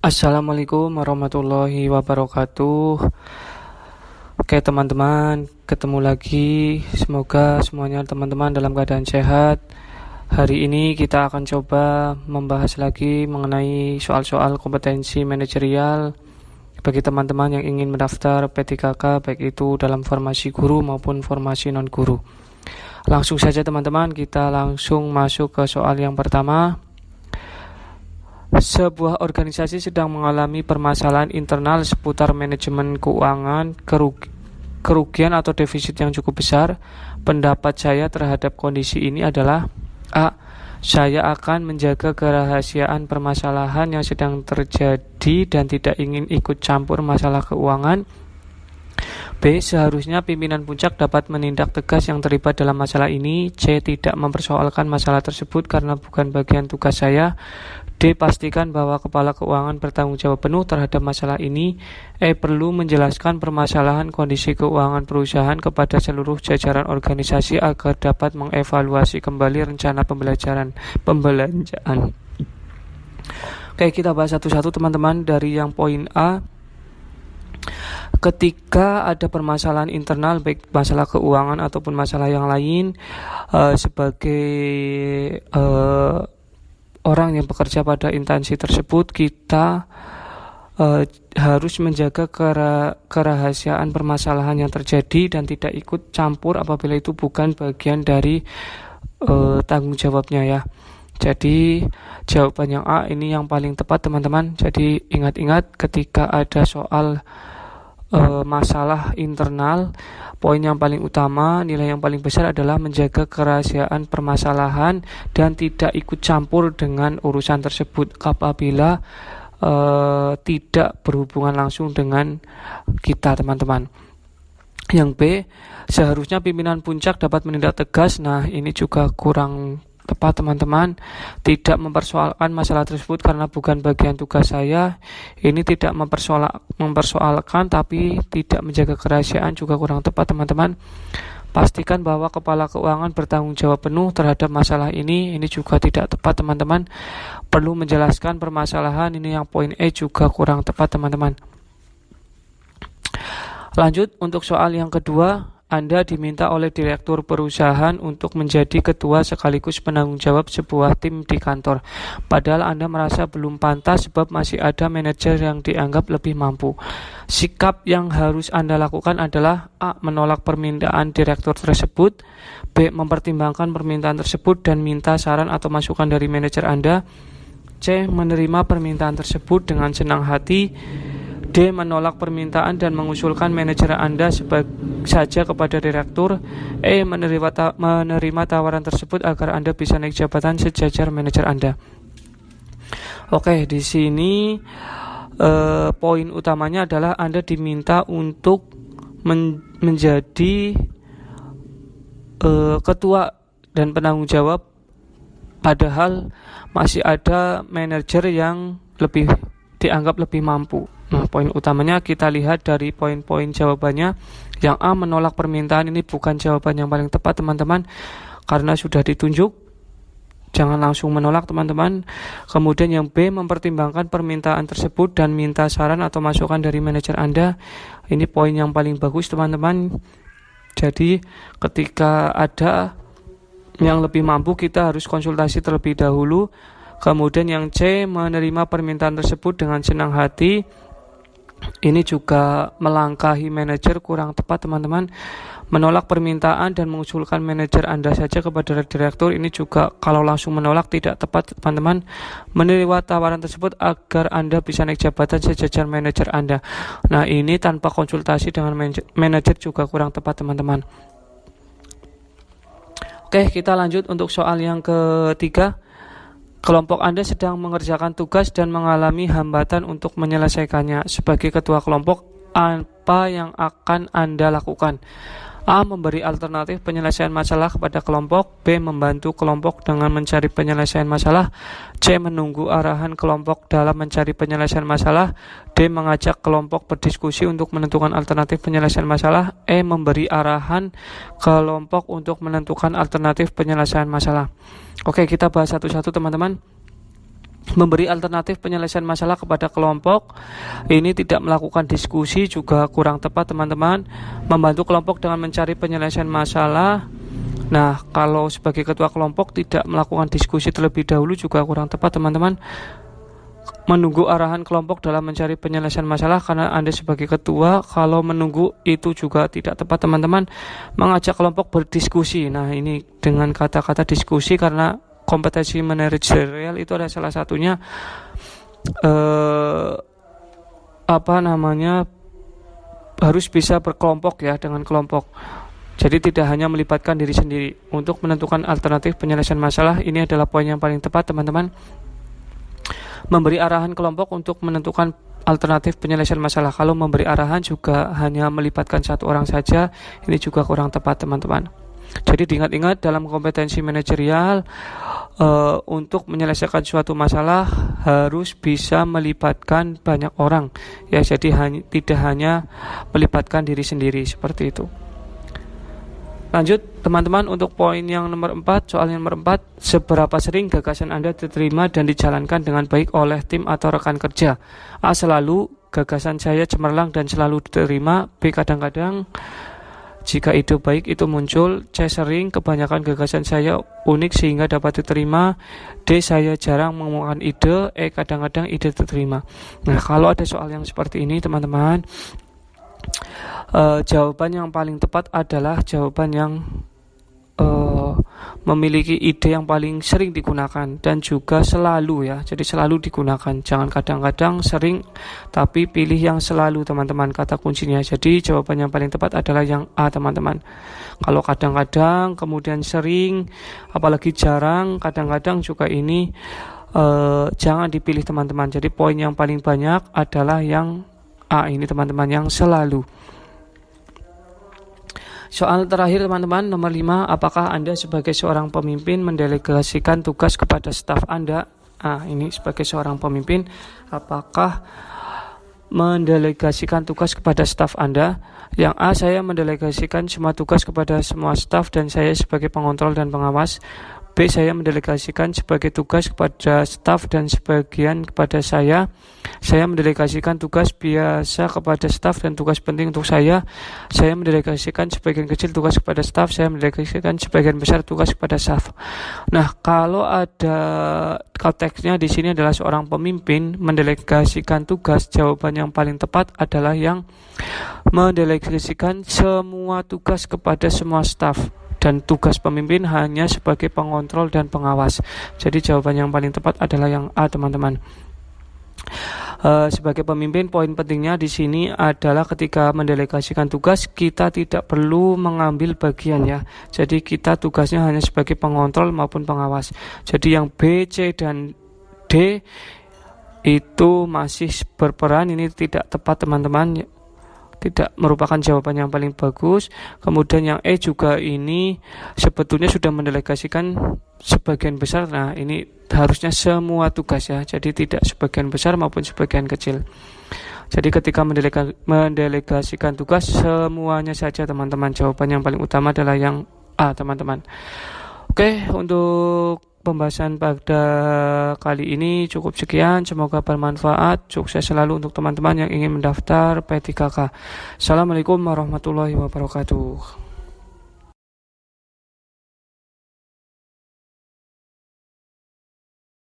Assalamualaikum warahmatullahi wabarakatuh. Oke teman-teman, ketemu lagi. Semoga semuanya teman-teman dalam keadaan sehat. Hari ini kita akan coba membahas lagi mengenai soal-soal kompetensi manajerial bagi teman-teman yang ingin mendaftar P3K, baik itu dalam formasi guru maupun formasi non-guru. Langsung saja teman-teman, kita langsung masuk ke soal yang pertama. Sebuah organisasi sedang mengalami permasalahan internal seputar manajemen keuangan, kerugian atau defisit yang cukup besar. Pendapat saya terhadap kondisi ini adalah A. Saya akan menjaga kerahasiaan permasalahan yang sedang terjadi dan tidak ingin ikut campur masalah keuangan. B. Seharusnya pimpinan puncak dapat menindak tegas yang terlibat dalam masalah ini. C. Tidak mempersoalkan masalah tersebut karena bukan bagian tugas saya. D. Pastikan bahwa kepala keuangan bertanggung jawab penuh terhadap masalah ini. E. Perlu menjelaskan permasalahan kondisi keuangan perusahaan kepada seluruh jajaran organisasi agar dapat mengevaluasi kembali rencana pembelanjaan. Oke, kita bahas satu-satu teman-teman. Dari yang poin A, ketika ada permasalahan internal, baik masalah keuangan ataupun masalah yang lain, sebagai orang yang bekerja pada instansi tersebut, kita harus menjaga kerahasiaan permasalahan yang terjadi dan tidak ikut campur apabila itu bukan bagian dari tanggung jawabnya ya. Jadi jawaban yang A ini yang paling tepat teman-teman. Jadi ingat-ingat ketika ada soal masalah internal, poin yang paling utama, nilai yang paling besar adalah menjaga kerahasiaan permasalahan dan tidak ikut campur dengan urusan tersebut apabila tidak berhubungan langsung dengan kita teman-teman. Yang B, seharusnya pimpinan puncak dapat menindak tegas. Nah, ini juga kurang tepat teman-teman. Tidak mempersoalkan masalah tersebut karena bukan bagian tugas saya. Ini tidak mempersoalkan tapi tidak menjaga kerahasiaan juga kurang tepat teman-teman. Pastikan bahwa kepala keuangan bertanggung jawab penuh terhadap masalah ini. Ini juga tidak tepat teman-teman. Perlu menjelaskan permasalahan. Ini yang poin E juga kurang tepat teman-teman. Lanjut untuk soal yang kedua. Anda diminta oleh direktur perusahaan untuk menjadi ketua sekaligus penanggung jawab sebuah tim di kantor. Padahal Anda merasa belum pantas sebab masih ada manajer yang dianggap lebih mampu. Sikap yang harus Anda lakukan adalah A. Menolak permintaan direktur tersebut. B. Mempertimbangkan permintaan tersebut dan minta saran atau masukan dari manajer Anda. C. Menerima permintaan tersebut dengan senang hati. D. Menolak permintaan dan mengusulkan manajer Anda saja kepada direktur. E. Menerima tawaran tersebut agar Anda bisa naik jabatan sejajar manajer Anda. Oke, di sini poin utamanya adalah Anda diminta untuk menjadi ketua dan penanggung jawab, padahal masih ada manajer yang dianggap lebih mampu. Nah, poin utamanya kita lihat dari poin-poin jawabannya. Yang A, menolak permintaan, ini bukan jawaban yang paling tepat teman-teman, karena sudah ditunjuk. Jangan langsung menolak teman-teman. Kemudian yang B, mempertimbangkan permintaan tersebut dan minta saran atau masukan dari manajer Anda. Ini poin yang paling bagus teman-teman. Jadi ketika ada yang lebih mampu, kita harus konsultasi terlebih dahulu. Kemudian yang C, menerima permintaan tersebut dengan senang hati. Ini juga melangkahi manajer, kurang tepat teman-teman. Menolak permintaan dan mengusulkan manajer Anda saja kepada direktur, ini juga kalau langsung menolak tidak tepat teman-teman. Menerima tawaran tersebut agar Anda bisa naik jabatan sejajar manajer Anda. Nah, ini tanpa konsultasi dengan manajer juga kurang tepat teman-teman. Oke, kita lanjut untuk soal yang ketiga. Kelompok Anda sedang mengerjakan tugas dan mengalami hambatan untuk menyelesaikannya. Sebagai ketua kelompok, apa yang akan Anda lakukan? A. Memberi alternatif penyelesaian masalah kepada kelompok. B. Membantu kelompok dengan mencari penyelesaian masalah. C. Menunggu arahan kelompok dalam mencari penyelesaian masalah. D. Mengajak kelompok berdiskusi untuk menentukan alternatif penyelesaian masalah. E. Memberi arahan kelompok untuk menentukan alternatif penyelesaian masalah. Oke, kita bahas satu-satu teman-teman. Memberi alternatif penyelesaian masalah kepada kelompok, ini tidak melakukan diskusi juga kurang tepat teman-teman. Membantu kelompok dengan mencari penyelesaian masalah. Nah, kalau sebagai ketua kelompok tidak melakukan diskusi terlebih dahulu juga kurang tepat teman-teman. Menunggu arahan kelompok dalam mencari penyelesaian masalah karena Anda sebagai ketua, kalau menunggu itu juga tidak tepat teman-teman. Mengajak kelompok berdiskusi. Nah, ini dengan kata-kata diskusi karena kompetensi manajerial itu ada salah satunya harus bisa berkelompok ya, dengan kelompok. Jadi tidak hanya melibatkan diri sendiri. Untuk menentukan alternatif penyelesaian masalah, ini adalah poin yang paling tepat teman-teman. Memberi arahan kelompok untuk menentukan alternatif penyelesaian masalah. Kalau memberi arahan juga hanya melibatkan satu orang saja, ini juga kurang tepat teman-teman. Jadi diingat-ingat dalam kompetensi manajerial, untuk menyelesaikan suatu masalah harus bisa melibatkan banyak orang ya, jadi tidak hanya melibatkan diri sendiri seperti itu. Lanjut teman-teman untuk poin yang nomor 4, soal yang nomor 4, seberapa sering gagasan Anda diterima dan dijalankan dengan baik oleh tim atau rekan kerja? A. Selalu, gagasan saya cemerlang dan selalu diterima. B. Kadang-kadang, jika ide baik itu muncul. C. Sering, kebanyakan gagasan saya unik sehingga dapat diterima. D. Saya jarang mengumumkan ide. E. Kadang-kadang ide diterima. Nah, kalau ada soal yang seperti ini teman-teman, jawaban yang paling tepat adalah jawaban yang memiliki ide yang paling sering digunakan dan juga selalu ya. Jadi selalu digunakan, jangan kadang-kadang, sering, tapi pilih yang selalu teman-teman, kata kuncinya. Jadi jawaban yang paling tepat adalah yang A teman-teman. Kalau kadang-kadang kemudian sering, apalagi jarang, kadang-kadang juga ini jangan dipilih teman-teman. Jadi poin yang paling banyak adalah yang A ini teman-teman, yang selalu. Soal terakhir teman-teman, nomor 5, apakah Anda sebagai seorang pemimpin mendelegasikan tugas kepada staf Anda? Ini sebagai seorang pemimpin, apakah mendelegasikan tugas kepada staf Anda? Yang A, saya mendelegasikan semua tugas kepada semua staf dan saya sebagai pengontrol dan pengawas. B, saya mendelegasikan sebagai tugas kepada staf dan sebagian kepada saya. Saya mendelegasikan tugas biasa kepada staf dan tugas penting untuk saya. Saya mendelegasikan sebagian kecil tugas kepada staf. Saya mendelegasikan sebagian besar tugas kepada staf. Nah, kalau konteksnya di sini adalah seorang pemimpin mendelegasikan tugas, jawaban yang paling tepat adalah yang mendelegasikan semua tugas kepada semua staf. Dan tugas pemimpin hanya sebagai pengontrol dan pengawas. Jadi jawaban yang paling tepat adalah yang A teman-teman. Sebagai pemimpin, poin pentingnya di sini adalah ketika mendelegasikan tugas, kita tidak perlu mengambil bagian ya. Jadi kita tugasnya hanya sebagai pengontrol maupun pengawas. Jadi yang B, C, dan D itu masih berperan, ini tidak tepat teman-teman, tidak merupakan jawaban yang paling bagus. Kemudian yang E juga ini sebetulnya sudah mendelegasikan sebagian besar. Nah, ini harusnya semua tugas ya, jadi tidak sebagian besar maupun sebagian kecil. Jadi ketika mendelegasikan tugas, semuanya saja teman-teman. Jawaban yang paling utama adalah yang A teman-teman. Oke, untuk pembahasan pada kali ini cukup sekian, semoga bermanfaat. Sukses selalu untuk teman-teman yang ingin mendaftar P3K. Assalamualaikum warahmatullahi wabarakatuh.